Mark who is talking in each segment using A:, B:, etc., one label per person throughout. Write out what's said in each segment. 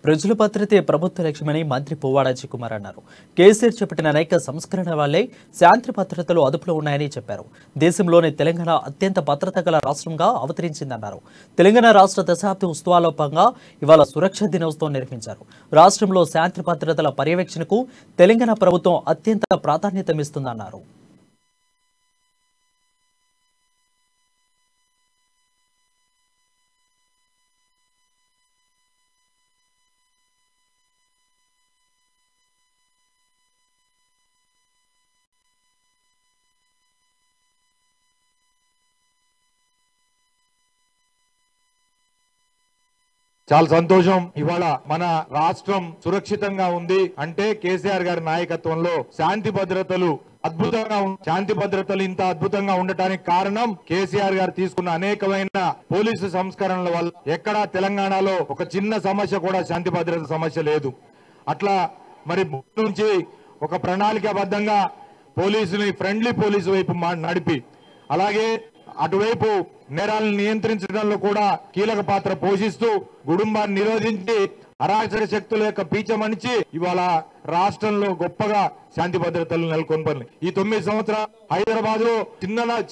A: ప్రజల భద్రతే ప్రభుత్వ లక్ష్యమని మంత్రి పువ్వాడ అజయ్ కుమార్ అన్నారు. కేసీఆర్ చేపట్టిన అనేక సంస్కరణల వల్లే శాంతి భద్రతలు అదుపులో ఉన్నాయని చెప్పారు. దేశంలోని తెలంగాణ అత్యంత భద్రత గల రాష్ట్రంగా అవతరించిందన్నారు. తెలంగాణ రాష్ట్ర దశాబ్ది ఉత్సవాల్లో భాగంగా ఇవాళ సురక్ష దినోత్సవం నిర్వహించారు. రాష్ట్రంలో శాంతి భద్రతల పర్యవేక్షణకు తెలంగాణ ప్రభుత్వం అత్యంత ప్రాధాన్యతనిస్తుందన్నారు.
B: చాలా సంతోషం. ఇవాళ మన రాష్ట్రం సురక్షితంగా ఉంది అంటే కేసీఆర్ గారి నాయకత్వంలో శాంతి భద్రతలు ఇంత అద్భుతంగా ఉండటానికి కారణం కేసీఆర్ గారు తీసుకున్న అనేకమైన పోలీసు సంస్కరణల వల్ల. ఎక్కడా తెలంగాణలో ఒక చిన్న సమస్య కూడా శాంతి భద్రత సమస్య లేదు. అట్లా మరి నుంచి ఒక ప్రణాళికాబద్ధంగా పోలీసుని ఫ్రెండ్లీ పోలీసు వైపు నడిపి, అలాగే అటువైపు నేరాలను నియంత్రించడంలో కూడా కీలక పాత్ర పోషిస్తూ కుటుంబాన్ని నిరోధించి అరాచక శక్తుల యొక్క పీచమణిచి ఇవాళ రాష్ట్రంలో గొప్పగా శాంతి భద్రతలు నెలకొల్పారు. ఈ 9 సంవత్సరాలు హైదరాబాద్ లో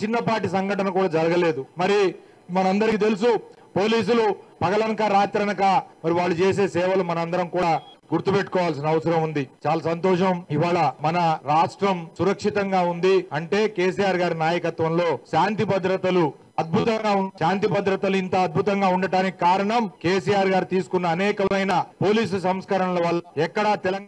B: చిన్నపాటి సంఘటన కూడా జరగలేదు. మరి మనందరికీ తెలుసు, పోలీసులు పగలనక రాత్రనక మరి వాళ్ళు చేసే సేవలు మనందరం కూడా గుర్తుపెట్టుకోవాల్సిన అవసరం ఉంది. చాలా సంతోషం. ఇవాళ మన రాష్ట్రం సురక్షితంగా ఉంది అంటే కేసీఆర్ గారి నాయకత్వంలో శాంతి భద్రతలు ఇంత అద్భుతంగా ఉండటానికి కారణం కేసీఆర్ గారు తీసుకున్న అనేకమైన పోలీసు సంస్కరణల వల్ల. ఎక్కడా తెలంగాణ